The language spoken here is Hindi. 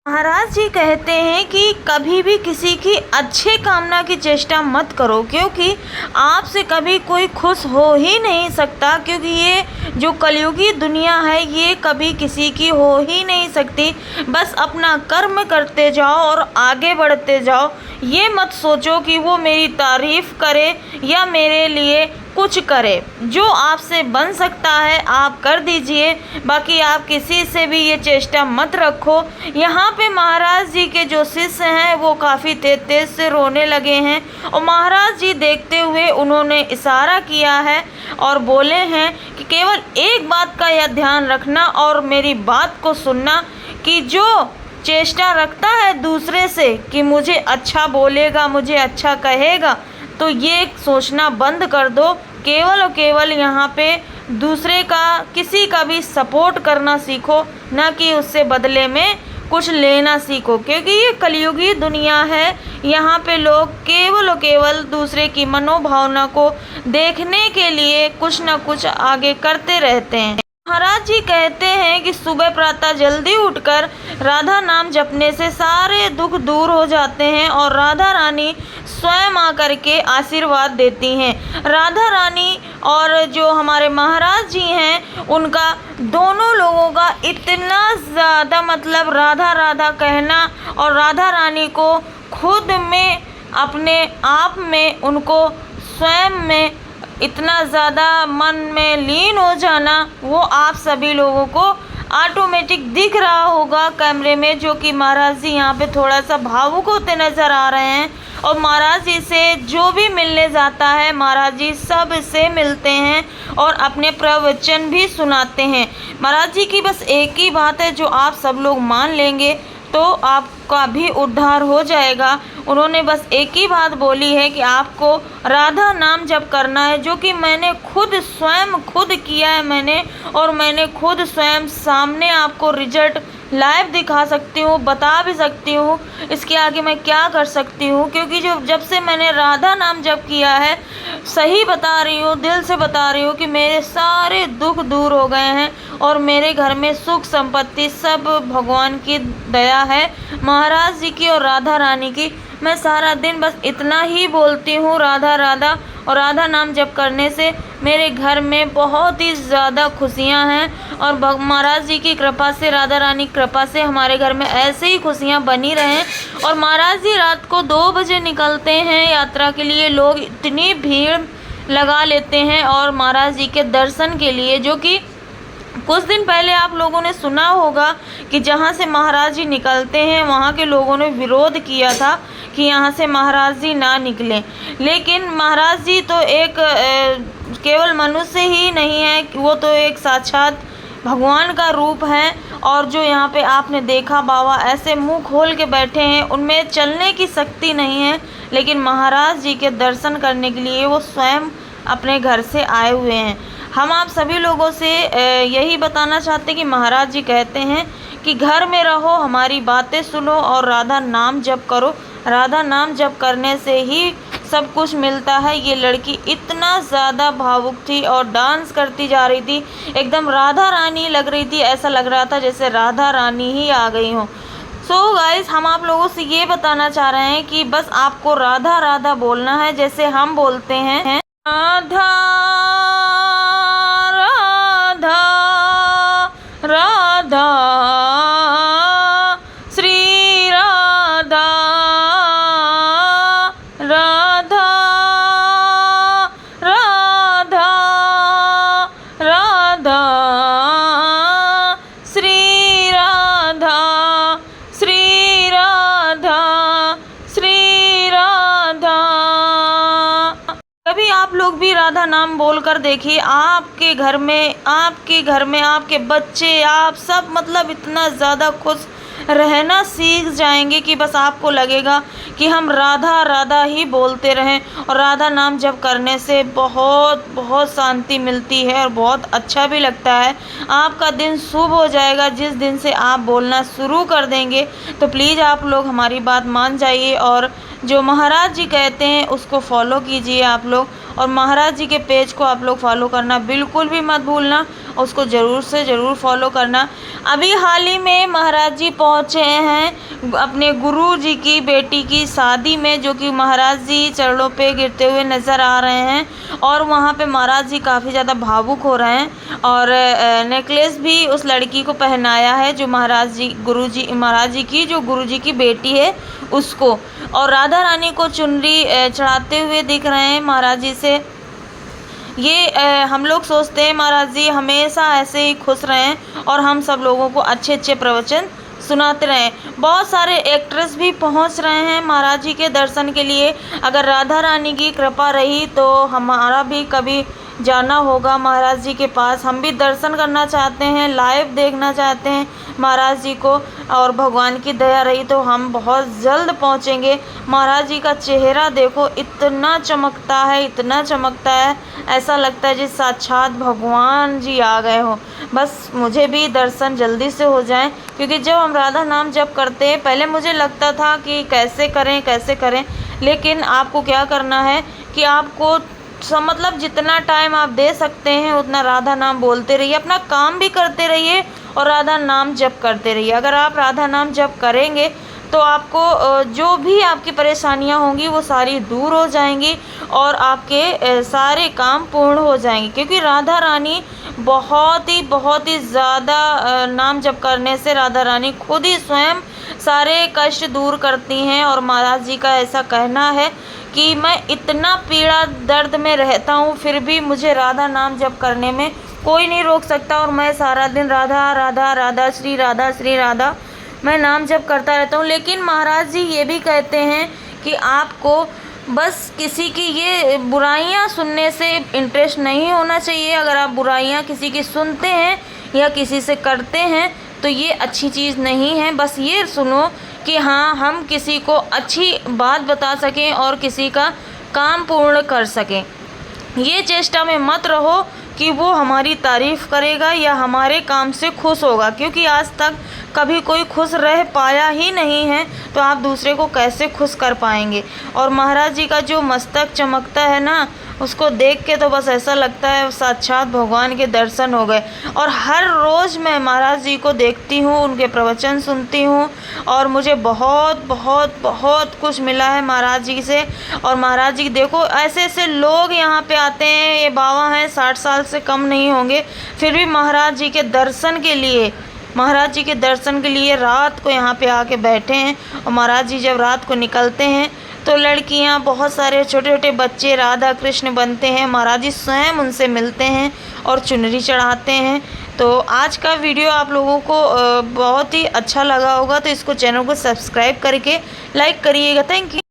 महाराज जी कहते हैं कि कभी भी किसी की अच्छे कामना की चेष्टा मत करो, क्योंकि आपसे कभी कोई खुश हो ही नहीं सकता। क्योंकि ये जो कलयुगी दुनिया है ये कभी किसी की हो ही नहीं सकती। बस अपना कर्म करते जाओ और आगे बढ़ते जाओ। ये मत सोचो कि वो मेरी तारीफ़ करे या मेरे लिए कुछ करे। जो आपसे बन सकता है आप कर दीजिए, बाकी आप किसी से भी ये चेष्टा मत रखो। यहाँ पे महाराज जी के जो शिष्य हैं वो काफ़ी तेज से रोने लगे हैं और महाराज जी देखते हुए उन्होंने इशारा किया है और बोले हैं कि केवल एक बात का यह ध्यान रखना और मेरी बात को सुनना कि जो चेष्टा रखता है दूसरे से कि मुझे अच्छा बोलेगा, मुझे अच्छा कहेगा, तो ये सोचना बंद कर दो। केवल और केवल यहाँ पे दूसरे का किसी का भी सपोर्ट करना सीखो, ना कि उससे बदले में कुछ लेना सीखो। क्योंकि ये कलयुगी दुनिया है, यहाँ पे लोग केवल और केवल दूसरे की मनोभावना को देखने के लिए कुछ ना कुछ आगे करते रहते हैं। महाराज जी कहते हैं कि सुबह प्रातः जल्दी उठकर राधा नाम जपने से सारे दुख दूर हो जाते हैं और राधा रानी स्वयं आकर के आशीर्वाद देती हैं। राधा रानी और जो हमारे महाराज जी हैं उनका दोनों लोगों का इतना ज़्यादा मतलब राधा राधा कहना और राधा रानी को खुद में अपने आप में उनको स्वयं में इतना ज़्यादा मन में लीन हो जाना, वो आप सभी लोगों को ऑटोमेटिक दिख रहा होगा कैमरे में। जो कि महाराज जी यहाँ पे थोड़ा सा भावुक होते नज़र आ रहे हैं और महाराज जी से जो भी मिलने जाता है महाराज जी सब से मिलते हैं और अपने प्रवचन भी सुनाते हैं। महाराज जी की बस एक ही बात है, जो आप सब लोग मान लेंगे तो आपका भी उद्धार हो जाएगा। उन्होंने बस एक ही बात बोली है कि आपको राधा नाम जप करना है, जो कि मैंने खुद किया है और मैंने खुद स्वयं सामने आपको रिजल्ट लाइव दिखा सकती हूँ, बता भी सकती हूँ। इसके आगे मैं क्या कर सकती हूँ, क्योंकि जब से मैंने राधा नाम जप किया है, सही बता रही हूँ, दिल से बता रही हूँ कि मेरे सारे दुख दूर हो गए हैं और मेरे घर में सुख संपत्ति सब भगवान की दया है, महाराज जी की और राधा रानी की। मैं सारा दिन बस इतना ही बोलती हूँ राधा राधा, और राधा नाम जप करने से मेरे घर में बहुत ही ज़्यादा खुशियाँ हैं और महाराज जी की कृपा से, राधा रानी की कृपा से हमारे घर में ऐसे ही खुशियाँ बनी रहें। और महाराज जी रात को 2 बजे निकलते हैं यात्रा के लिए। लोग इतनी भीड़ लगा लेते हैं और महाराज जी के दर्शन के लिए, जो कि कुछ दिन पहले आप लोगों ने सुना होगा कि जहाँ से महाराज जी निकलते हैं वहाँ के लोगों ने विरोध किया था कि यहाँ से महाराज जी ना निकलें। लेकिन महाराज जी तो एक केवल मनुष्य ही नहीं है, वो तो एक साक्षात भगवान का रूप है। और जो यहाँ पे आपने देखा बाबा ऐसे मुंह खोल के बैठे हैं, उनमें चलने की शक्ति नहीं है, लेकिन महाराज जी के दर्शन करने के लिए वो स्वयं अपने घर से आए हुए हैं। हम आप सभी लोगों से यही बताना चाहते हैं कि महाराज जी कहते हैं कि घर में रहो, हमारी बातें सुनो और राधा नाम जप करो। राधा नाम जप करने से ही सब कुछ मिलता है। ये लड़की इतना ज़्यादा भावुक थी और डांस करती जा रही थी, एकदम राधा रानी लग रही थी, ऐसा लग रहा था जैसे राधा रानी ही आ गई हो। सो गाइस, हम आप लोगों से ये बताना चाह रहे हैं कि बस आपको राधा राधा बोलना है, जैसे हम बोलते हैं राधा राधा राधा श्री राधा राधा राधा राधा श्री राधा श्री राधा श्री राधा। कभी आप लोग भी राधा नाम बोलकर देखिए, आपके घर में आपके बच्चे, आप सब मतलब इतना ज़्यादा खुश रहना सीख जाएंगे कि बस आपको लगेगा कि हम राधा राधा ही बोलते रहें। और राधा नाम जप करने से बहुत बहुत शांति मिलती है और बहुत अच्छा भी लगता है। आपका दिन शुभ हो जाएगा जिस दिन से आप बोलना शुरू कर देंगे। तो प्लीज़ आप लोग हमारी बात मान जाइए और जो महाराज जी कहते हैं उसको फॉलो कीजिए आप लोग, और महाराज जी के पेज को आप लोग फॉलो करना बिल्कुल भी मत भूलना। उसको ज़रूर से ज़रूर फॉलो करना। अभी हाल ही में महाराज जी पहुँचे हैं अपने गुरु जी की बेटी की शादी में, जो कि महाराज जी चरणों पे गिरते हुए नज़र आ रहे हैं और वहाँ पे महाराज जी काफ़ी ज़्यादा भावुक हो रहे हैं और नेकलेस भी उस लड़की को पहनाया है जो महाराज जी की जो गुरु जी की बेटी है उसको, और राधा रानी को चुनरी चढ़ाते हुए दिख रहे हैं महाराज जी से। ये हम लोग सोचते हैं महाराज जी हमेशा ऐसे ही खुश रहें और हम सब लोगों को अच्छे अच्छे प्रवचन सुनाते रहें। बहुत सारे एक्ट्रेस भी पहुंच रहे हैं महाराज जी के दर्शन के लिए। अगर राधा रानी की कृपा रही तो हमारा भी कभी जाना होगा महाराज जी के पास। हम भी दर्शन करना चाहते हैं, लाइव देखना चाहते हैं महाराज जी को, और भगवान की दया रही तो हम बहुत जल्द पहुंचेंगे। महाराज जी का चेहरा देखो इतना चमकता है, इतना चमकता है, ऐसा लगता है जिस साक्षात भगवान जी आ गए हो। बस मुझे भी दर्शन जल्दी से हो जाएं, क्योंकि जब हम राधा नाम जप करते हैं पहले मुझे लगता था कि कैसे करें, लेकिन आपको क्या करना है कि आपको मतलब जितना टाइम आप दे सकते हैं उतना राधा नाम बोलते रहिए, अपना काम भी करते रहिए और राधा नाम जप करते रहिए। अगर आप राधा नाम जप करेंगे तो आपको जो भी आपकी परेशानियां होंगी वो सारी दूर हो जाएंगी और आपके सारे काम पूर्ण हो जाएंगे, क्योंकि राधा रानी बहुत ही ज़्यादा नाम जप करने से राधा रानी खुद ही स्वयं सारे कष्ट दूर करती हैं। और महाराज जी का ऐसा कहना है कि मैं इतना पीड़ा दर्द में रहता हूँ फिर भी मुझे राधा नाम जप करने में कोई नहीं रोक सकता, और मैं सारा दिन राधा राधा राधा श्री राधा मैं नाम जप करता रहता हूँ। लेकिन महाराज जी ये भी कहते हैं कि आपको बस किसी की ये बुराइयां सुनने से इंटरेस्ट नहीं होना चाहिए। अगर आप बुराइयां किसी की सुनते हैं या किसी से करते हैं तो ये अच्छी चीज़ नहीं है। बस ये सुनो कि हाँ, हम किसी को अच्छी बात बता सकें और किसी का काम पूर्ण कर सकें। ये चेष्टा में मत रहो कि वो हमारी तारीफ़ करेगा या हमारे काम से खुश होगा, क्योंकि आज तक कभी कोई खुश रह पाया ही नहीं है, तो आप दूसरे को कैसे खुश कर पाएंगे। और महाराज जी का जो मस्तक चमकता है ना, उसको देख के तो बस ऐसा लगता है साक्षात भगवान के दर्शन हो गए। और हर रोज़ मैं महाराज जी को देखती हूँ, उनके प्रवचन सुनती हूँ और मुझे बहुत कुछ मिला है महाराज जी से। और महाराज जी देखो ऐसे ऐसे लोग यहाँ पे आते हैं, ये बाबा हैं 60 साल से कम नहीं होंगे, फिर भी महाराज जी के दर्शन के लिए रात को यहाँ पे आके बैठे हैं। और महाराज जी जब रात को निकलते हैं तो लड़कियाँ, बहुत सारे छोटे छोटे बच्चे राधा कृष्ण बनते हैं, महाराज जी स्वयं उनसे मिलते हैं और चुनरी चढ़ाते हैं। तो आज का वीडियो आप लोगों को बहुत ही अच्छा लगा होगा, तो इसको चैनल को सब्सक्राइब करके लाइक करिएगा। Thank you.